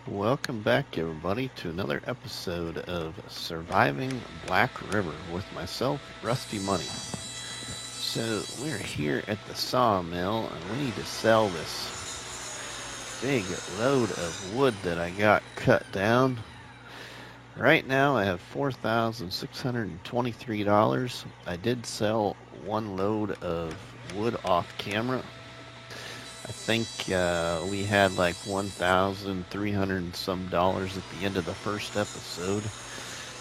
Welcome back, everybody, to another episode of Surviving Black River with myself, Rusty Money. So, we're here at the sawmill and we need to sell this big load of wood that I got cut down. Right now, I have $4,623. I did sell one load of wood off camera. I think we had like 1,300 and some dollars at the end of the first episode,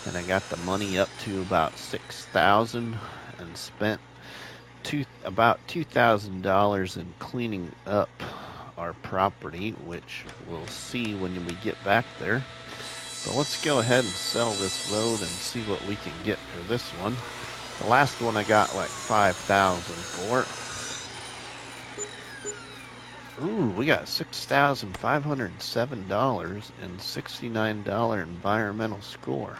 and I got the money up to about 6,000 and spent about $2,000 in cleaning up our property, which we'll see when we get back there. But let's go ahead and sell this load and see what we can get for this one. The last one I got like 5,000 for. Ooh, we got $6,507 and $69 environmental score.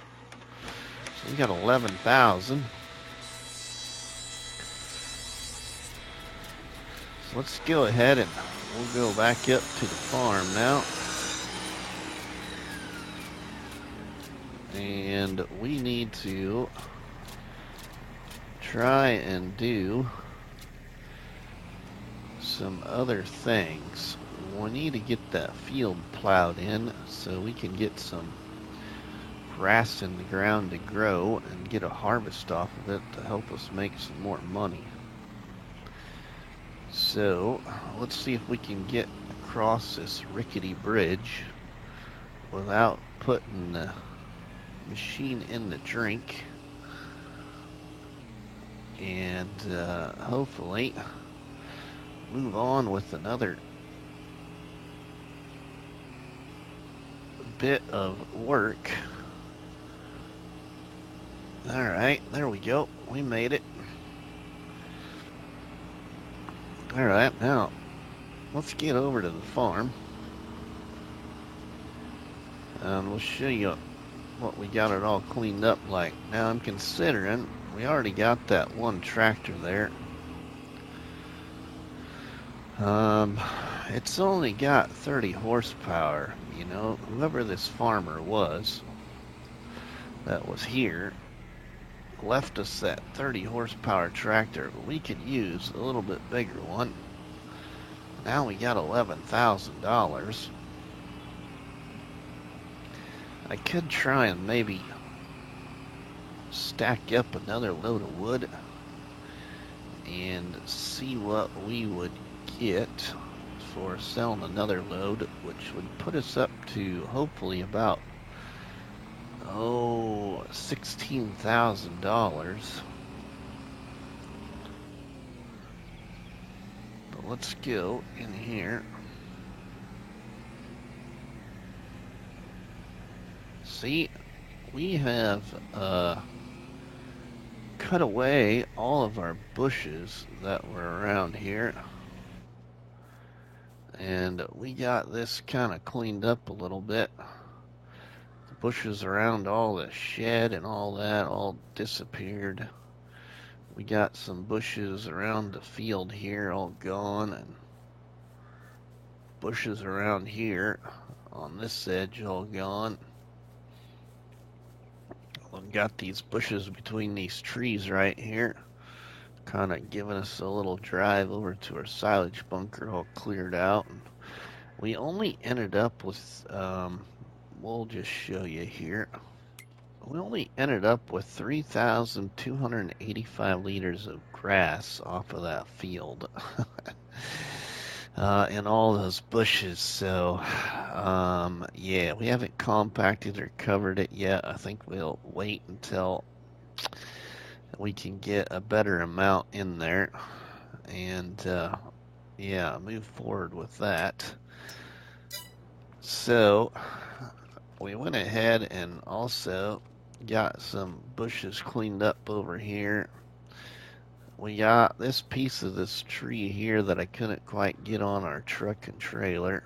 So we got 11,000. So let's go ahead and we'll go back up to the farm now. And we need to try and do some other things. We need to get that field plowed in so we can get some grass in the ground to grow and get a harvest off of it to help us make some more money. So let's see if we can get across this rickety bridge without putting the machine in the drink, and hopefully move on with another bit of work. Alright, there we go. We made it. Alright, now let's get over to the farm and we'll show you what we got it all cleaned up like. Now I'm considering we already got that one tractor there. It's only got 30 horsepower. You know, whoever this farmer was that was here left us that 30 horsepower tractor, but we could use a little bit bigger one. Now we got $11,000. I could try and maybe stack up another load of wood and see what we would get for selling another load, which would put us up to hopefully about $16,000. But let's go in here. See, we have cut away all of our bushes that were around here, and we got this kind of cleaned up a little bit. The bushes around all the shed and all that all disappeared. We got some bushes around the field here all gone, and bushes around here on this edge all gone. We've got these bushes between these trees right here, kind of giving us a little drive over to our silage bunker all cleared out. And we only ended up with, we'll just show you here. We only ended up with 3,285 liters of grass off of that field. And all those bushes. So, yeah, we haven't compacted or covered it yet. I think we'll wait until we can get a better amount in there and, yeah, move forward with that. So, we went ahead and also got some bushes cleaned up over here. We got this piece of this tree here that I couldn't quite get on our truck and trailer.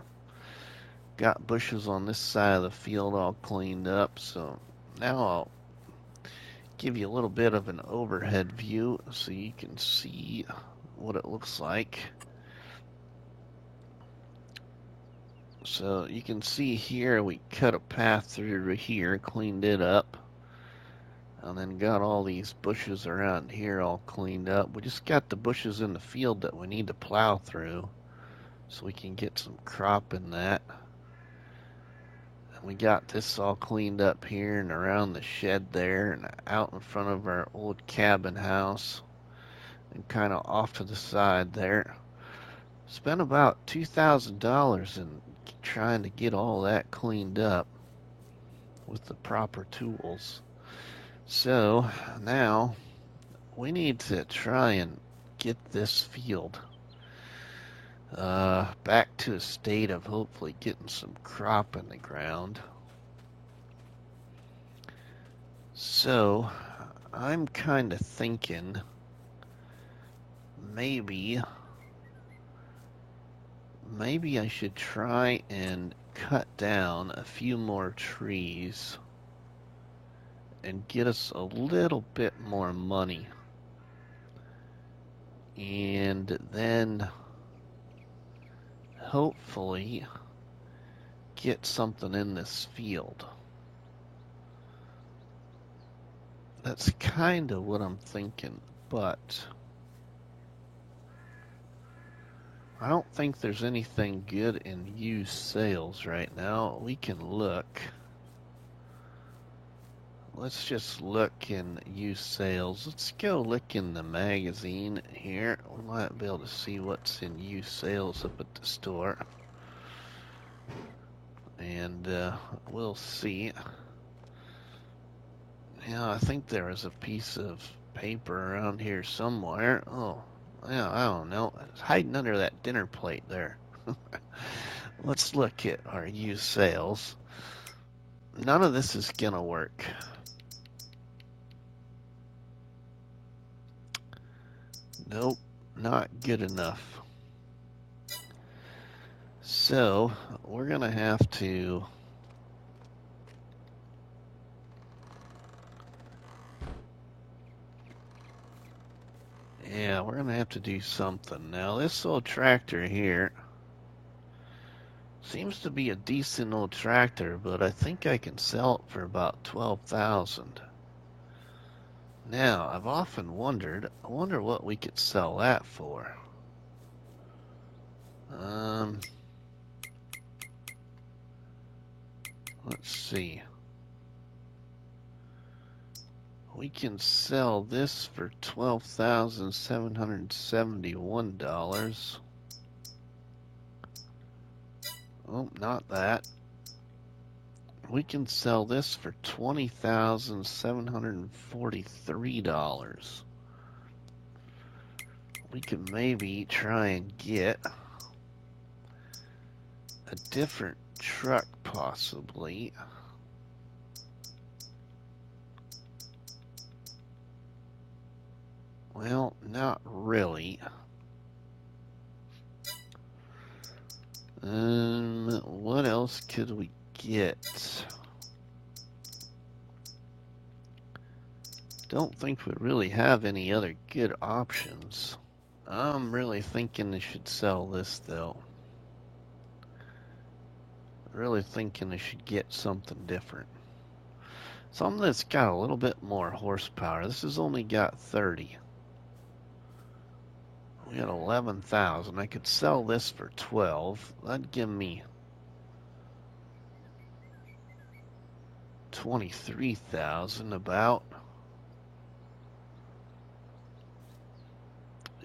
Got bushes on this side of the field all cleaned up. So now I'll give you a little bit of an overhead view so you can see what it looks like. So you can see here we cut a path through here, cleaned it up, and then got all these bushes around here all cleaned up. We just got the bushes in the field that we need to plow through so we can get some crop in that. And we got this all cleaned up here and around the shed there and out in front of our old cabin house and kind of off to the side there. Spent about $2,000 in trying to get all that cleaned up with the proper tools. So now we need to try and get this field back to a state of hopefully getting some crop in the ground. So I'm kind of thinking maybe I should try and cut down a few more trees and get us a little bit more money. And then hopefully get something in this field. That's kind of what I'm thinking, but I don't think there's anything good in used sales right now. We can look. Let's just look in used sales. Let's go look in the magazine here. We might be able to see what's in used sales up at the store. And we'll see. Yeah, I think there is a piece of paper around here somewhere. Oh, yeah, I don't know. It's hiding under that dinner plate there. Let's look at our used sales. None of this is gonna work. Nope, not good enough. So, we're gonna have to we're gonna have to do something. Now, this old tractor here seems to be a decent old tractor, but I think I can sell it for about $12,000. Now, I've often wondered, I wonder what we could sell that for. Let's see. We can sell this for $12,771. Oh, not that. We can sell this for $20,743. We could maybe try and get a different truck, possibly. Well, not really. What else could we get? Don't think we really have any other good options. I'm really thinking I should sell this, though. Really thinking I should get something different. Something that's got a little bit more horsepower. This has only got 30. We got 11,000. I could sell this for 12. That'd give me 23,000 about.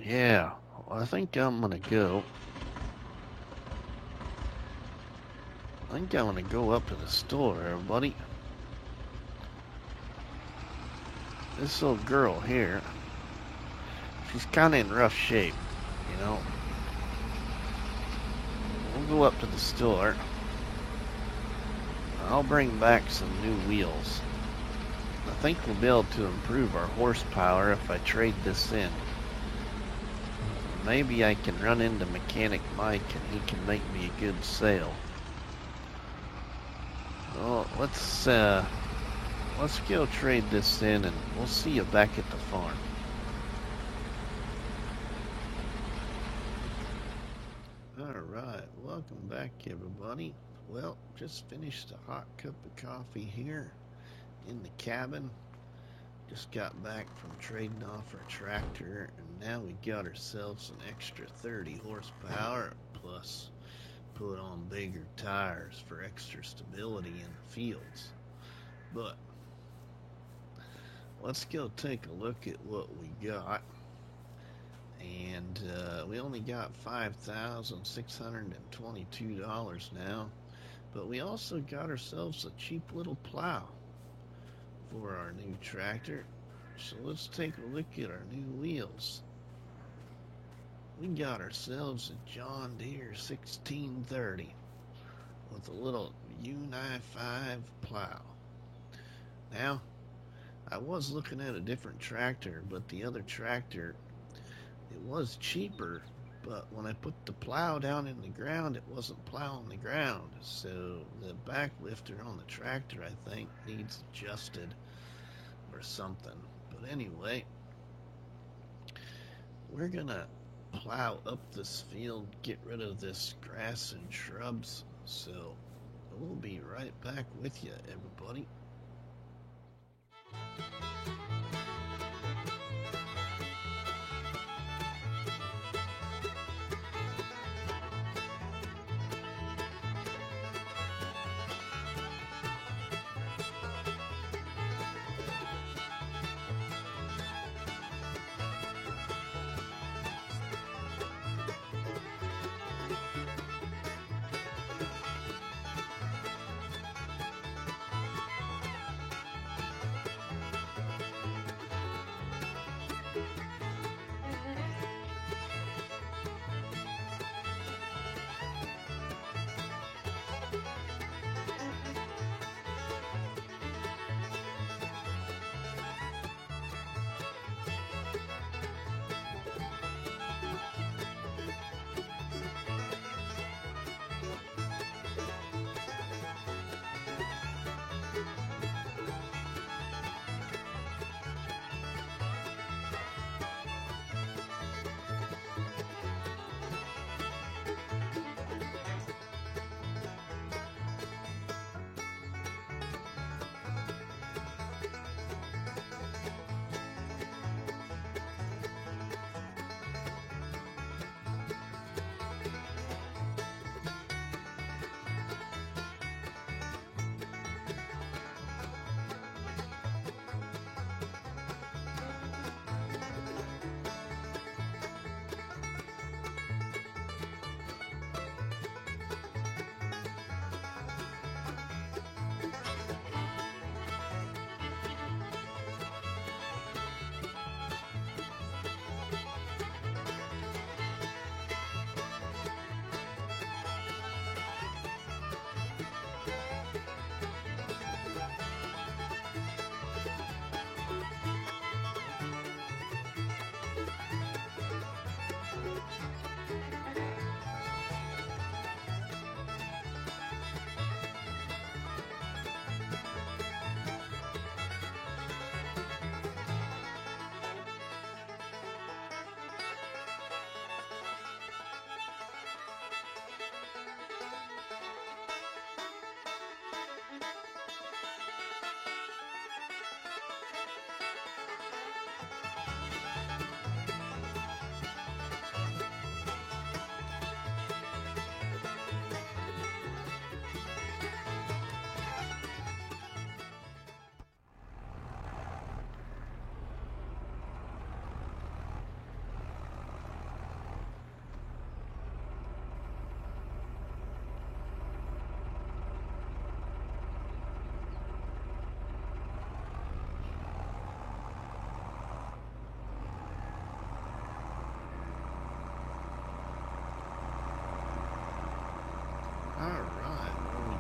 Yeah, I think I'm gonna go. I think I'm gonna go up to the store, everybody. This little girl here, she's kind of in rough shape, you know. We'll go up to the store. I'll bring back some new wheels. I think we'll be able to improve our horsepower if I trade this in. Maybe I can run into Mechanic Mike and he can make me a good sale. Well, let's go trade this in and we'll see you back at the farm. Alright, welcome back, everybody. Well, just finished a hot cup of coffee here in the cabin. Just got back from trading off our tractor, and now we got ourselves an extra 30 horsepower, plus put on bigger tires for extra stability in the fields. But let's go take a look at what we got. And we only got $5,622 now, but we also got ourselves a cheap little plow for our new tractor. So let's take a look at our new wheels. We got ourselves a John Deere 1630 with a little U95 plow. Now, I was looking at a different tractor, but the other tractor, it was cheaper, but when I put the plow down in the ground, it wasn't plowing the ground. So the back lifter on the tractor, I think, needs adjusted or something. But anyway, we're gonna plow up this field, get rid of this grass and shrubs. So we'll be right back with you, everybody.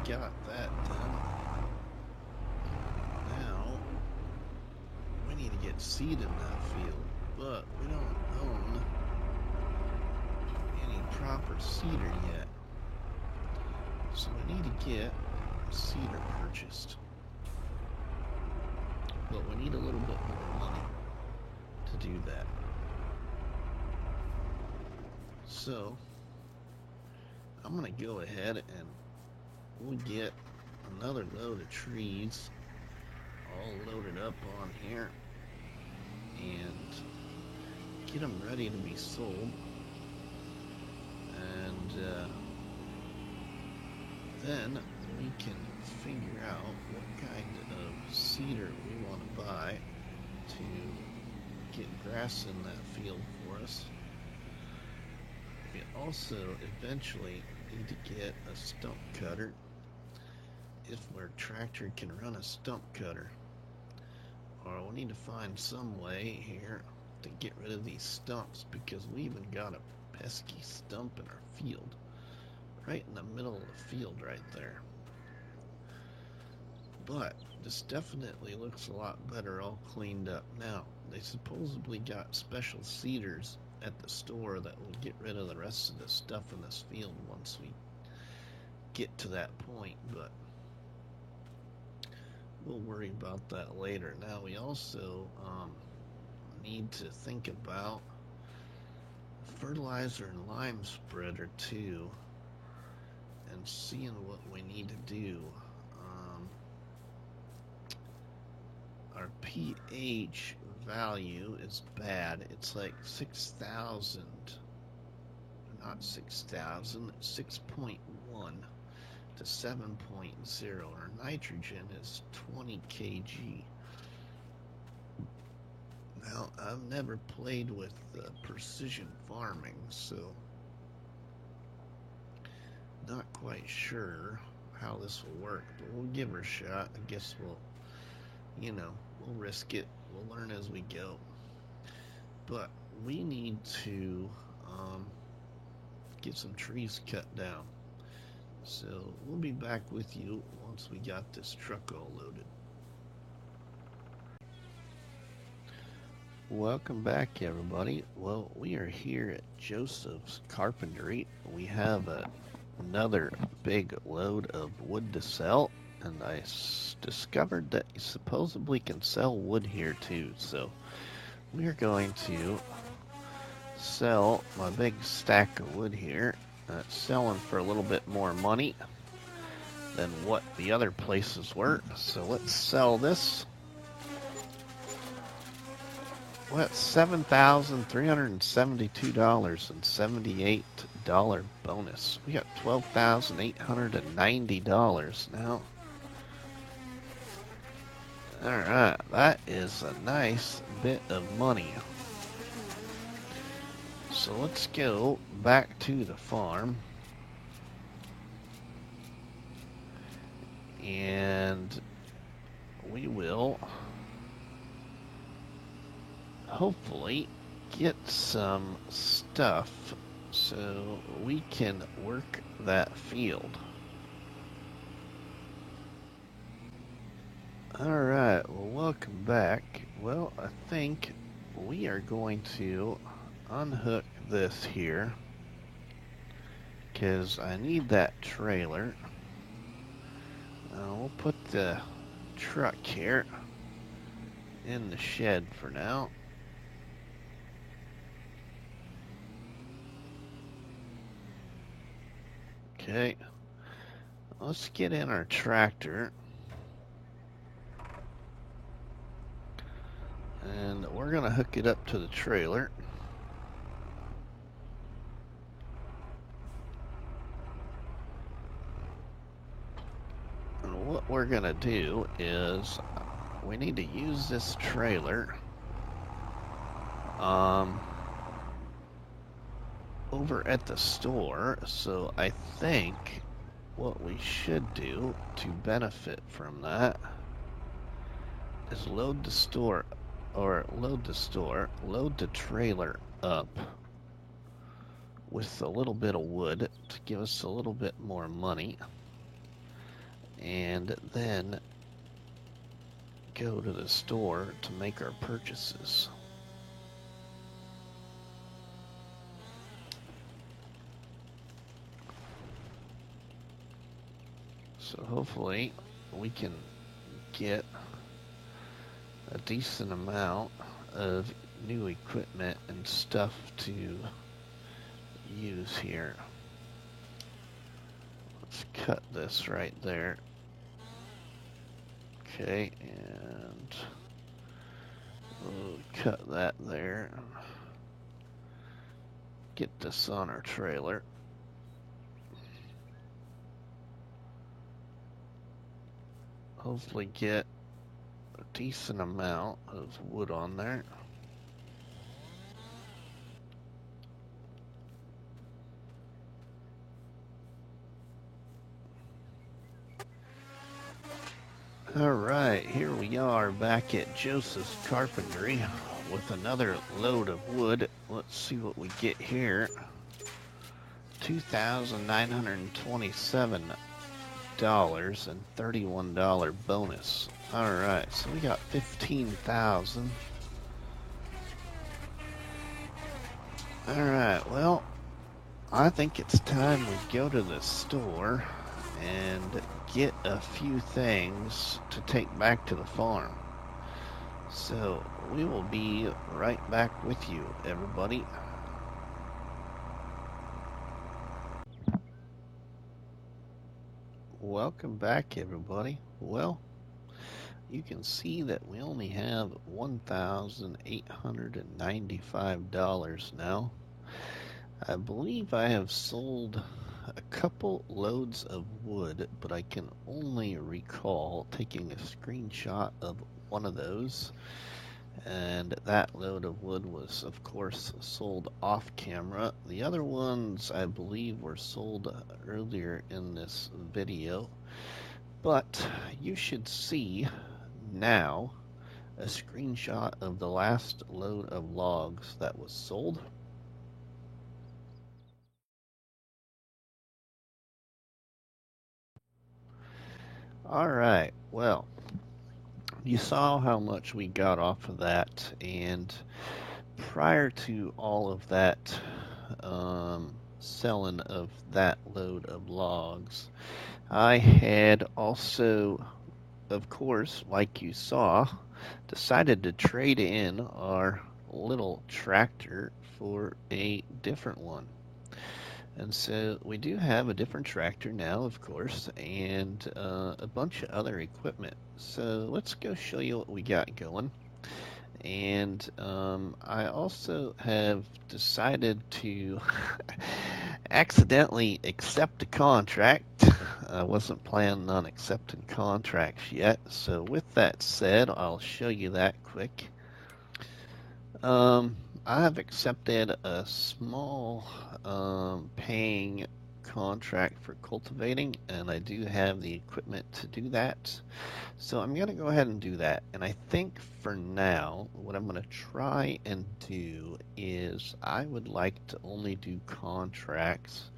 Got that done. Now we need to get seed in that field, but we don't own any proper seeder yet, so we need to get seeder purchased, but we need a little bit more money to do that. So I'm I'm gonna go ahead and we'll get another load of trees all loaded up on here and get them ready to be sold. And then we can figure out what kind of cedar we want to buy to get grass in that field for us. We also eventually need to get a stump cutter if our tractor can run a stump cutter. Or we'll need to find some way here to get rid of these stumps, because we even got a pesky stump in our field. Right in the middle of the field right there. But this definitely looks a lot better all cleaned up. Now, they supposedly got special seeders at the store that will get rid of the rest of the stuff in this field once we get to that point, but we'll worry about that later. Now, we also need to think about fertilizer and lime spreader too, and seeing what we need to do. Our pH value is bad. It's like 6,000, not 6,000, 6.1 to 7.0. Our nitrogen is 20 kg. Now, I've never played with precision farming, so not quite sure how this will work, but we'll give her a shot. I guess we'll risk it. We'll learn as we go. But we need to get some trees cut down. So we'll be back with you once we got this truck all loaded. Welcome back, everybody. Well, we are here at Joseph's Carpentry. We have another big load of wood to sell, and I discovered that you supposedly can sell wood here too. So we're going to sell my big stack of wood here. It's selling for a little bit more money than what the other places were. So let's sell this. Well, that's $7,372.78 bonus. We got $12,890 now. Alright, that is a nice bit of money. So let's go back to the farm. And we will hopefully get some stuff so we can work that field. Alright, well, welcome back. Well, I think we are going to unhook this here because I need that trailer. We'll put the truck here in the shed for now. Okay, let's get in our tractor. And we're going to hook it up to the trailer. And what we're going to do is we need to use this trailer over at the store. So I think what we should do to benefit from that is load the trailer up with a little bit of wood to give us a little bit more money, and then go to the store to make our purchases. So hopefully we can get a decent amount of new equipment and stuff to use here. let's cut this right there. Okay, and we'll cut that there. Get this on our trailer. Hopefully get a decent amount of wood on there. Alright, here we are back at Joseph's Carpentry with another load of wood. Let's see what we get here. $2,927 and $31 bonus. Alright, so we got 15,000. Alright, well, I think it's time we go to the store and get a few things to take back to the farm. So we will be right back with you, everybody. Welcome back, everybody. Well, you can see that we only have $1,895 now. I believe I have sold a couple loads of wood, but I can only recall taking a screenshot of one of those, and that load of wood was of course sold off camera. The other ones I believe were sold earlier in this video, but you should see now a screenshot of the last load of logs that was sold. Alright, well, you saw how much we got off of that, and prior to all of that selling of that load of logs, I had also, of course, like you saw, decided to trade in our little tractor for a different one. And so we do have a different tractor now, of course, and a bunch of other equipment. So let's go show you what we got going. And I also have decided to accidentally accept a contract. I wasn't planning on accepting contracts yet. So with that said, I'll show you that quick. I have accepted a small paying contract for cultivating, and I do have the equipment to do that. So I'm going to go ahead and do that. And I think for now, what I'm going to try and do is I would like to only do contracts,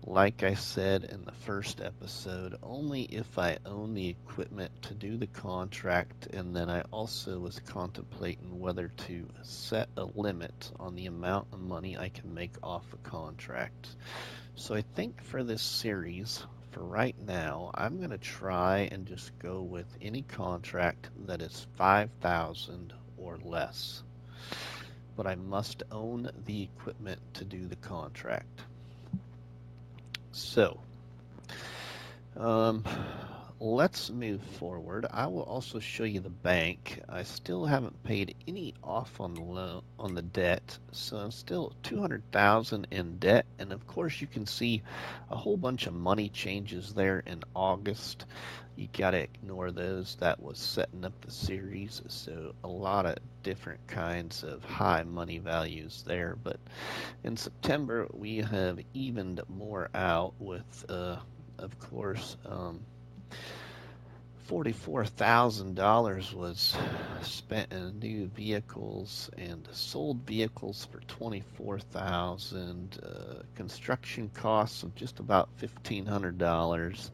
like I said in the first episode, only if I own the equipment to do the contract, and then I also was contemplating whether to set a limit on the amount of money I can make off a contract. So I think for this series, for right now, I'm going to try and just go with any contract that is 5,000 or less. But I must own the equipment to do the contract. So, let's move forward. I will also show you the bank. I still haven't paid any off on the loan, on the debt, so I'm still $200,000 in debt. And of course, you can see a whole bunch of money changes there in August. You gotta ignore those. That was setting up the series, so a lot of different kinds of high money values there. But in September, we have evened more out with, of course, $44,000 was spent in new vehicles, and sold vehicles for $24,000. Construction costs of just about $1,500.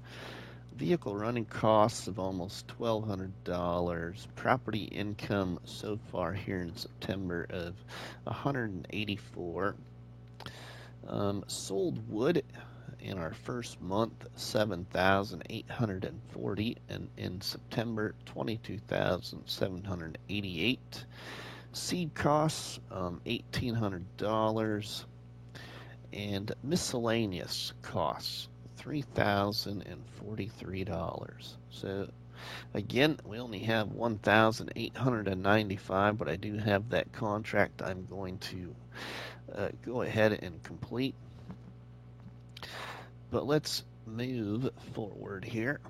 Vehicle running costs of almost $1,200. Property income so far here in September of $184. Sold wood in our first month, 7,840, and in September, 22,788. Seed costs, $1,800, and miscellaneous costs, $3,043. So again, we only have 1,895, but I do have that contract I'm going to go ahead and complete. But let's move forward here.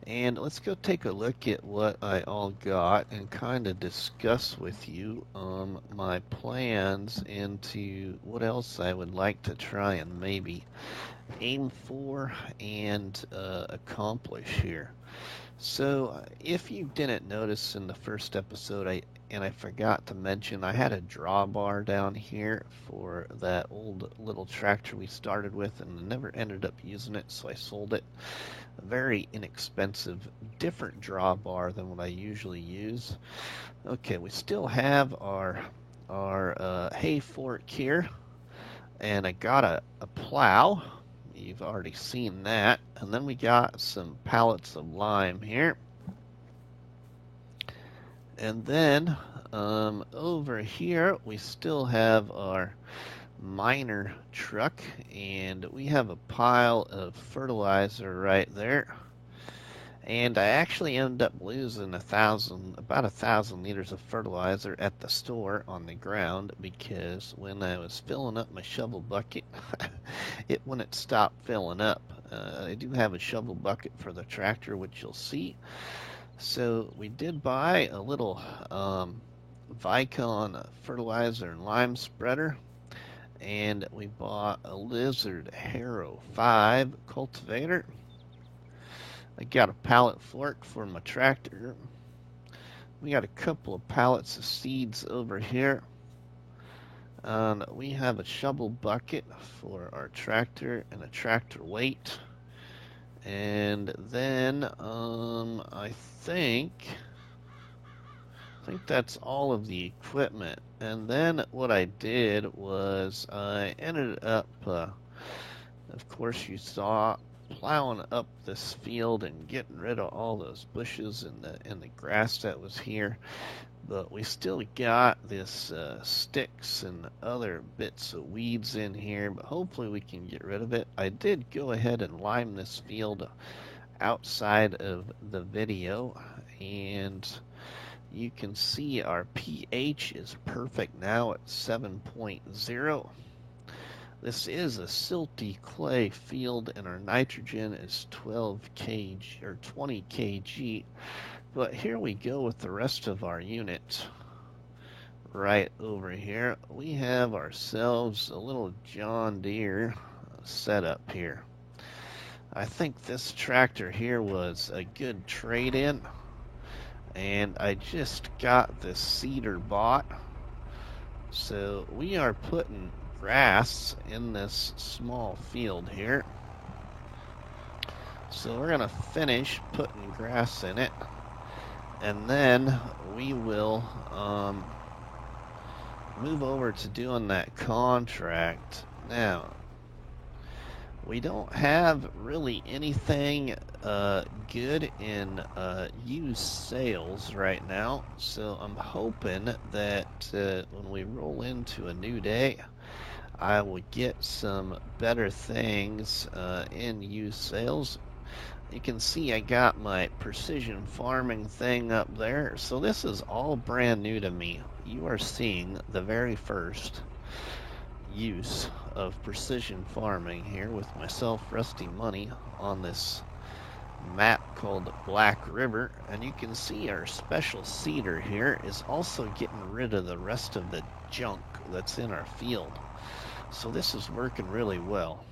And let's go take a look at what I all got and kind of discuss with you my plans into what else I would like to try and maybe aim for and accomplish here. So if you didn't notice in the first episode, I forgot to mention, I had a drawbar down here for that old little tractor we started with and never ended up using it, so I sold it. A very inexpensive, different drawbar than what I usually use. Okay, we still have our hay fork here, and I got a plow. You've already seen that. And then we got some pallets of lime here. And then over here we still have our miner truck, and we have a pile of fertilizer right there. And I actually ended up losing about 1,000 liters of fertilizer at the store on the ground, because when I was filling up my shovel bucket, it wouldn't stop filling up. I do have a shovel bucket for the tractor, which you'll see. So we did buy a little Vicon fertilizer and lime spreader, and we bought a Lizard Harrow 5 cultivator. I got a pallet fork for my tractor. We got a couple of pallets of seeds over here. We have a shovel bucket for our tractor and a tractor weight. And then I think that's all of the equipment. And then what I did was I ended up, of course you saw, plowing up this field and getting rid of all those bushes and the grass that was here. But we still got this sticks and other bits of weeds in here, but hopefully we can get rid of it. I did go ahead and lime this field outside of the video, and you can see our pH is perfect now at 7.0. This is a silty clay field, and our nitrogen is 12 kg or 20 kg. But here we go with the rest of our unit. Right over here, we have ourselves a little John Deere setup here. I think this tractor here was a good trade-in, and I just got this seeder bought. So we are putting grass in this small field here. So we're going to finish putting grass in it, and then we will move over to doing that contract. Now, we don't have really anything good in used sales right now, so I'm hoping that when we roll into a new day, I will get some better things in used sales. You can see I got my precision farming thing up there. So this is all brand new to me. You are seeing the very first use of precision farming here with myself, Rusty Money, on this map called Black River. And you can see our special seeder here is also getting rid of the rest of the junk that's in our field. So this is working really well.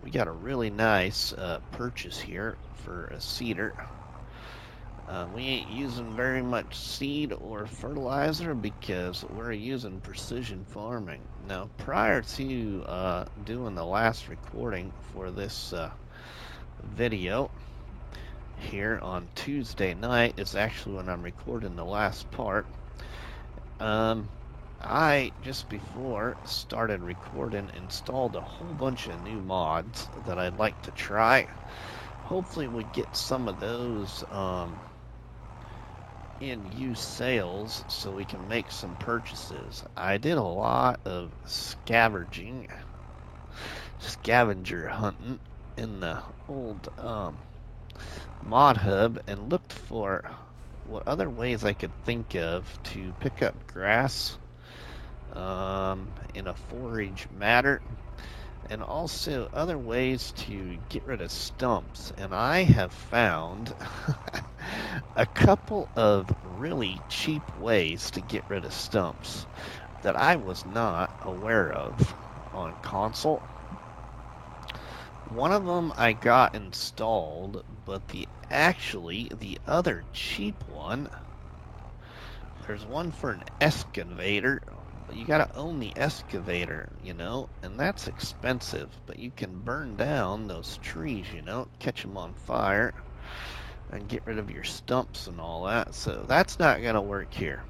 We got a really nice purchase here for a seeder. We ain't using very much seed or fertilizer because we're using precision farming. Now, prior to doing the last recording for this video here on Tuesday night is actually when I'm recording the last part. I, just before started recording, installed a whole bunch of new mods that I'd like to try. Hopefully we get some of those in use sales so we can make some purchases. I did a lot of scavenging scavenger hunting in the old mod hub and looked for what other ways I could think of to pick up grass in a forage matter, and also other ways to get rid of stumps. And I have found a couple of really cheap ways to get rid of stumps that I was not aware of on console. One of them I got installed, but the other cheap one, there's one for an excavator. You gotta own the excavator, you know, and that's expensive, but you can burn down those trees, you know, catch them on fire and get rid of your stumps and all that. So that's not gonna work here.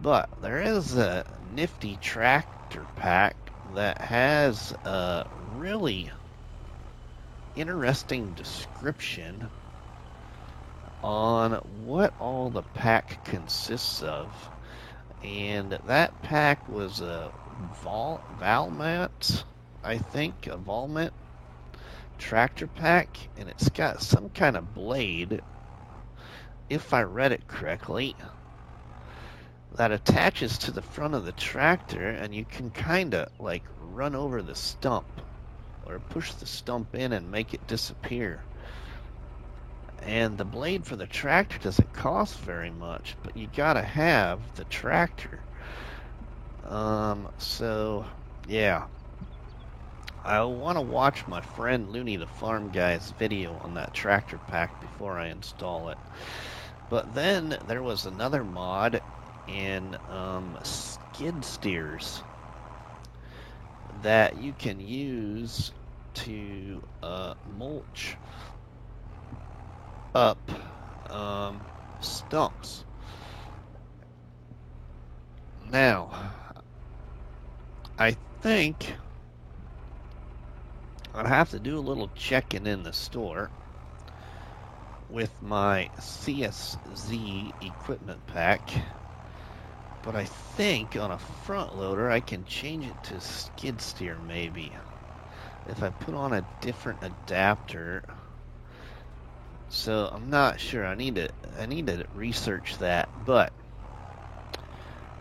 But there is a nifty tractor pack that has a really interesting description on what all the pack consists of. And that pack was a Valmet, I think, a Valmet tractor pack, and it's got some kind of blade, if I read it correctly, that attaches to the front of the tractor, and you can kind of like run over the stump or push the stump in and make it disappear. And the blade for the tractor doesn't cost very much, but you gotta have the tractor. So yeah, I want to watch my friend Looney the Farm Guy's video on that tractor pack before I install it. But then there was another mod in skid steers that you can use to mulch up stumps. Now, I think I'd have to do a little checking in the store with my CSZ equipment pack, but I think on a front loader I can change it to skid steer maybe if I put on a different adapter. So I'm not sure. I need to research that. But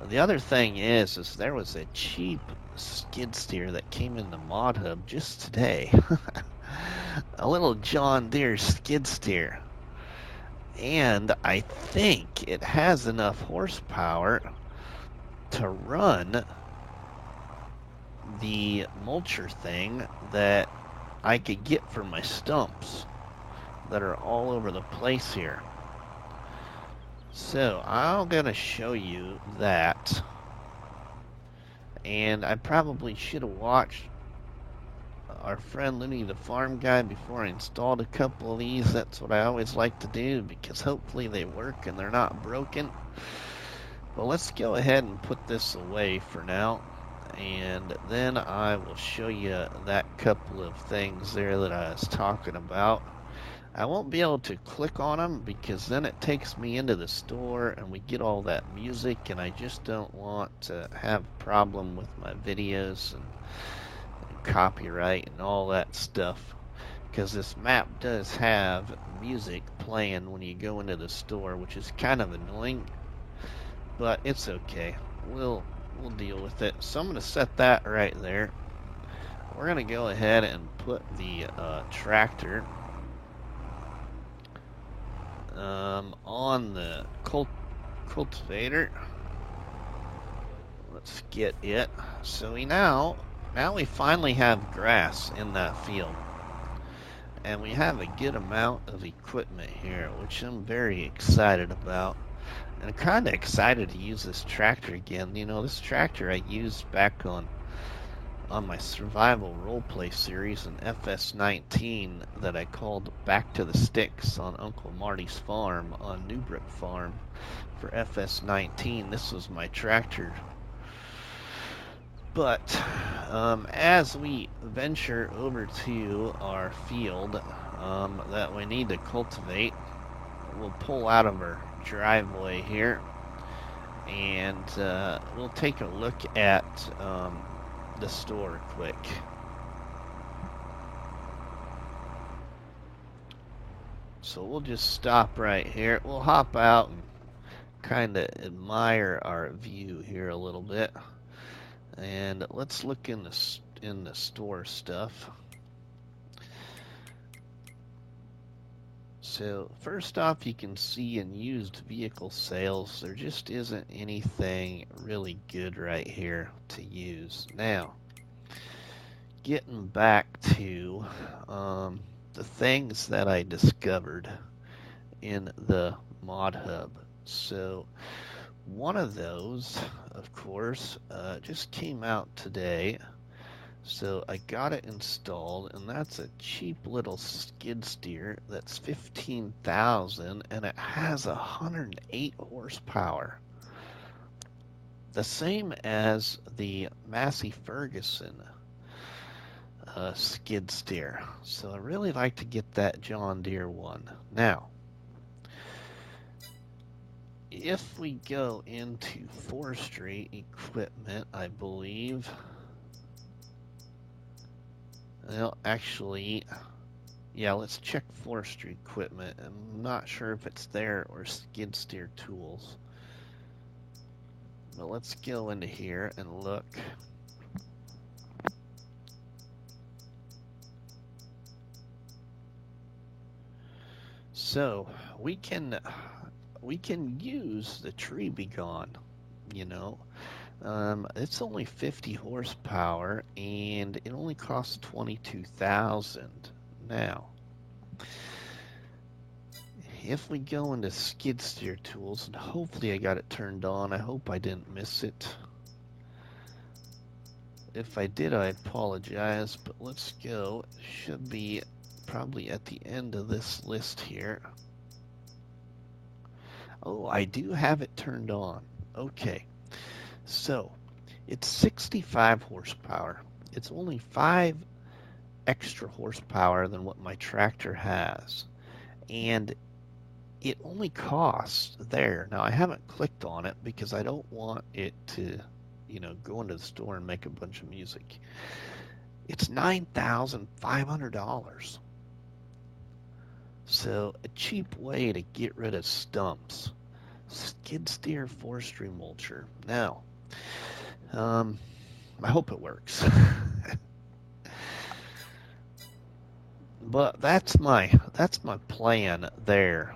the other thing is there was a cheap skid steer that came in the mod hub just today. A little John Deere skid steer, and I think it has enough horsepower to run the mulcher thing that I could get for my stumps that are all over the place here. So I'm gonna show you that, and I probably should have watched our friend Looney the Farm Guy before I installed a couple of these. That's what I always like to do, because hopefully they work and they're not broken. But let's go ahead and put this away for now, and then I will show you that couple of things there that I was talking about. I won't be able to click on them because then it takes me into the store and we get all that music, and I just don't want to have a problem with my videos and copyright and all that stuff, because this map does have music playing when you go into the store, which is kind of annoying, but it's okay. We'll deal with it. So I'm going to set that right there. We're going to go ahead and put the tractor on the cultivator. Let's get it. So now we finally have grass in that field, and we have a good amount of equipment here, which I'm very excited about. And I'm kind of excited to use this tractor again. You know, this tractor I used back on my survival roleplay series in FS19 that I called Back to the Sticks on Uncle Marty's farm on Newbrook Farm for FS19. This was my tractor. But as we venture over to our field that we need to cultivate, we'll pull out of our driveway here, and we'll take a look at the store quick. So we'll just stop right here. We'll hop out and kind of admire our view here a little bit. And let's look in the store stuff. So first off, you can see in used vehicle sales, there just isn't anything really good right here to use. Now, getting back to the things that I discovered in the Mod Hub. So one of those, of course, just came out today. So I got it installed, and that's a cheap little skid steer that's 15,000, and it has 108 horsepower. The same as the Massey Ferguson skid steer. So I really like to get that John Deere one. Now, if we go into forestry equipment, I believe. Well, actually, yeah, let's check forestry equipment. I'm not sure if it's there or skid steer tools. But let's go into here and look. So we can use the Tree Be Gone, you know. It's only 50 horsepower and it only costs 22,000. Now, if we go into skid steer tools, and hopefully I got it turned on, I hope I didn't miss it. If I did, I apologize, but let's go. It should be probably at the end of this list here. Oh, I do have it turned on. Okay. So, it's 65 horsepower. It's only 5 extra horsepower than what my tractor has. And it only costs there. Now, I haven't clicked on it because I don't want it to, go into the store and make a bunch of music. It's $9,500. So, a cheap way to get rid of stumps. Skid steer forestry mulcher. Now, I hope it works. But that's my plan there.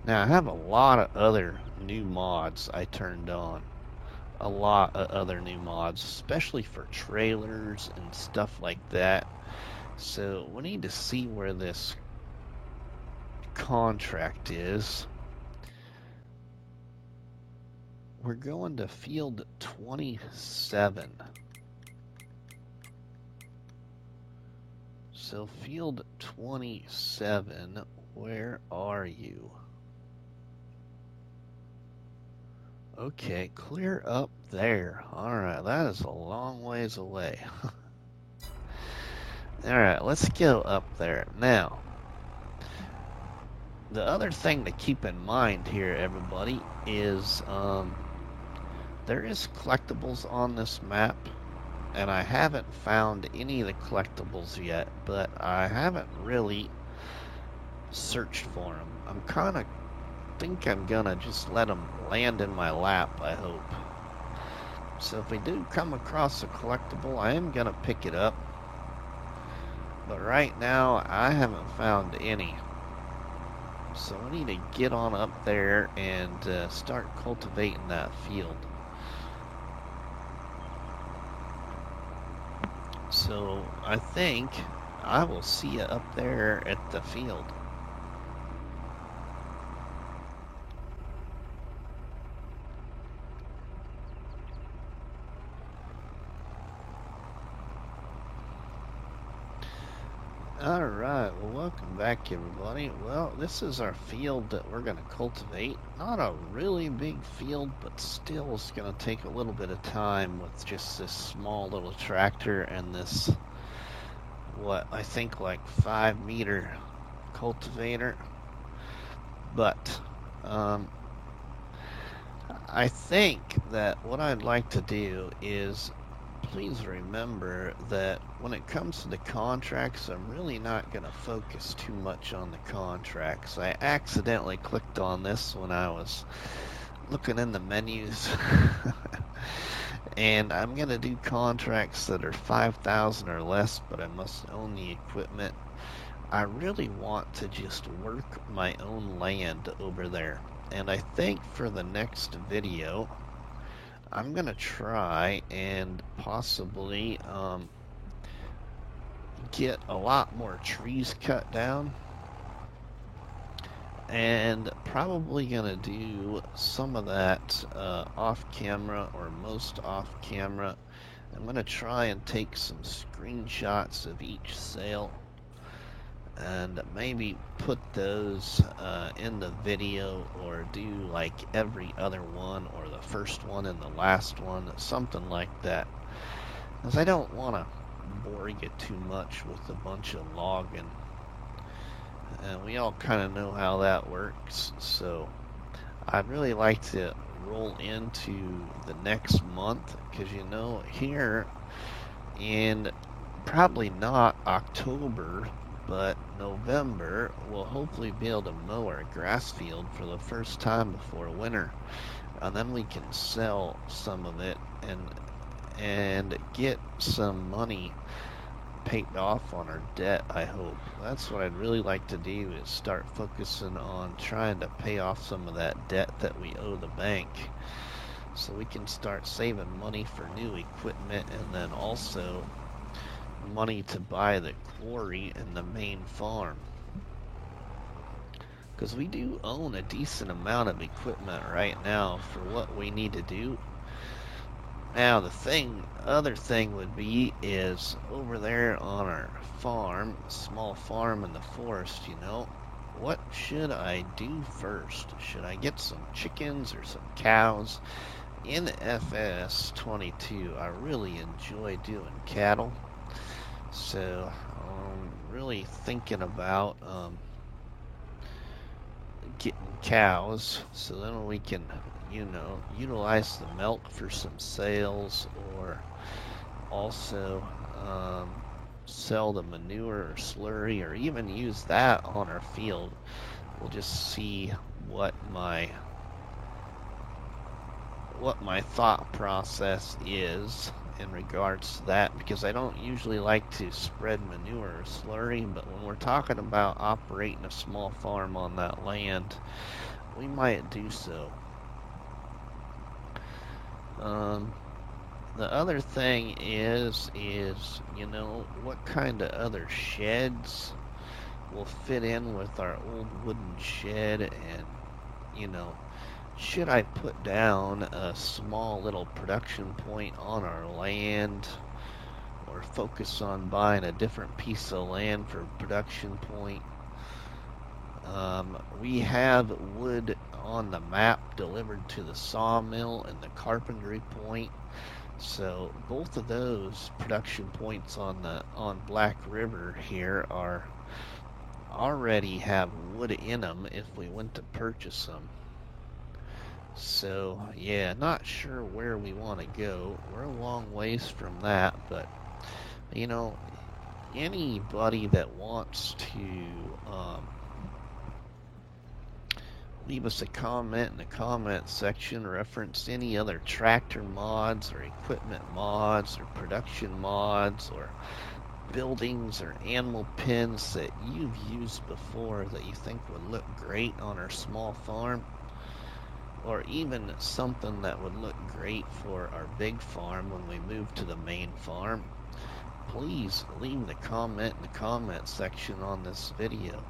Now I have a lot of other new mods I turned on. A lot of other new mods, especially for trailers and stuff like that. So we need to see where this contract is. We're going to field 27. So field 27, where are you? Okay, clear up there. Alright, that is a long ways away. Alright, let's go up there. Now, the other thing to keep in mind here, everybody, is there is collectibles on this map, and I haven't found any of the collectibles yet, but I haven't really searched for them. I'm gonna just let them land in my lap, I hope. So if we do come across a collectible, I am gonna pick it up. But right now, I haven't found any. So we need to get on up there and start cultivating that field. So I think I will see you up there at the field. Alright, well, welcome back, everybody. Well, this is our field that we're going to cultivate. Not a really big field, but still it's going to take a little bit of time with just this small little tractor and this, I think like 5-meter cultivator. But, I think that what I'd like to do is please remember that when it comes to the contracts, I'm really not going to focus too much on the contracts. I accidentally clicked on this when I was looking in the menus. And I'm going to do contracts that are 5,000 or less, but I must own the equipment. I really want to just work my own land over there. And I think for the next video, I'm going to try and possibly get a lot more trees cut down. And probably going to do some of that off camera, or most off camera. I'm going to try and take some screenshots of each sale and maybe put those in the video, or do like every other one, or the first one and the last one, something like that, because I don't want to bore you too much with a bunch of logging, and we all kind of know how that works. So I'd really like to roll into the next month, because you know, here in probably not October, but November, we'll hopefully be able to mow our grass field for the first time before winter, and then we can sell some of it and get some money paid off on our debt. I hope that's what I'd really like to do, is start focusing on trying to pay off some of that debt that we owe the bank, so we can start saving money for new equipment, and then also money to buy the quarry and the main farm, because we do own a decent amount of equipment right now for what we need to do. Now the other thing would be is over there on our farm, small farm in the forest, you know, what should I do first? Should I get some chickens or some cows? In FS22, I really enjoy doing cattle. So I'm really thinking about getting cows, so then we can, you know, utilize the milk for some sales, or also sell the manure or slurry, or even use that on our field. We'll just see what my thought process is in regards to that, because I don't usually like to spread manure or slurry, but when we're talking about operating a small farm on that land, we might do so. The other thing is, you know, what kind of other sheds will fit in with our old wooden shed, and, you know, should I put down a small little production point on our land, or focus on buying a different piece of land for production point? We have wood on the map delivered to the sawmill and the carpentry point, so both of those production points on Black River here are already have wood in them if we went to purchase them. So yeah, not sure where we want to go. We're a long ways from that, but you know, anybody that wants to leave us a comment in the comment section, reference any other tractor mods or equipment mods or production mods or buildings or animal pens that you've used before that you think would look great on our small farm, or even something that would look great for our big farm when we move to the main farm, please leave the comment in the comment section on this video.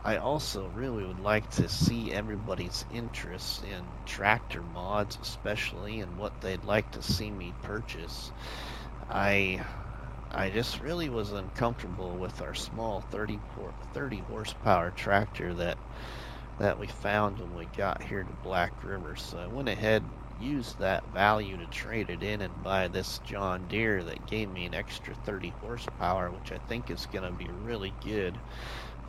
I also really would like to see everybody's interest in tractor mods, especially, and what they'd like to see me purchase. I just really was uncomfortable with our small 30 horsepower tractor that we found when we got here to Black River. So I went ahead and used that value to trade it in and buy this John Deere that gave me an extra 30 horsepower, which I think is going to be really good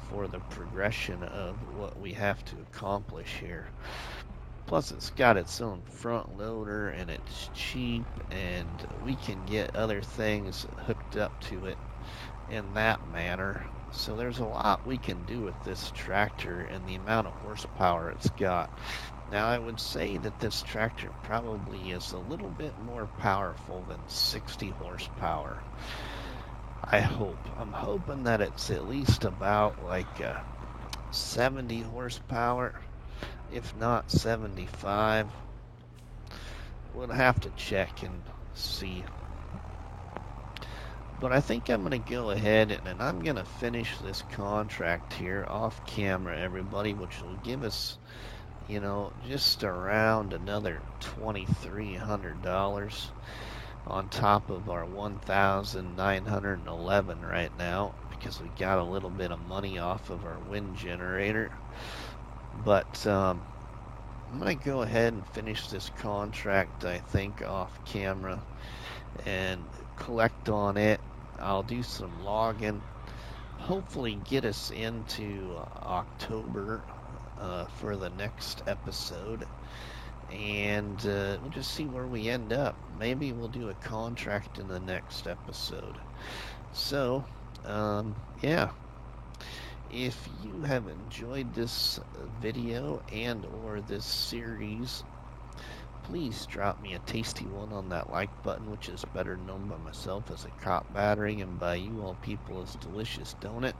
for the progression of what we have to accomplish here. Plus, it's got its own front loader, and it's cheap, and we can get other things hooked up to it in that manner. So there's a lot we can do with this tractor and the amount of horsepower it's got. Now, I would say that this tractor probably is a little bit more powerful than 60 horsepower. I hope. I'm hoping that it's at least about like 70 horsepower, if not 75. We'll have to check and see. But I think I'm going to go ahead and I'm going to finish this contract here off camera, everybody, which will give us, you know, just around another $2,300 on top of our $1,911 right now, because we got a little bit of money off of our wind generator. But I'm going to go ahead and finish this contract, I think, off camera and collect on it. I'll do some logging, hopefully get us into October for the next episode, and we'll just see where we end up. Maybe we'll do a contract in the next episode. So, yeah. If you have enjoyed this video and or this series, please drop me a tasty one on that like button, which is better known by myself as a cop battery and by you all people as Delicious Donut.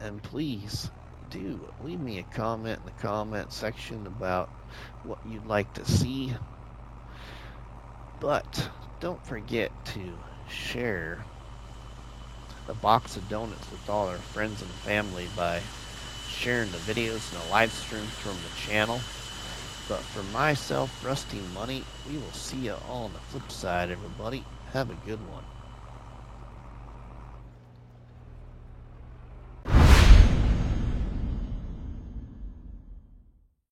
And please do leave me a comment in the comment section about what you'd like to see. But don't forget to share the box of donuts with all our friends and family by sharing the videos and the live streams from the channel. But for myself, Rusty Money, we will see you all on the flip side, everybody. Have a good one.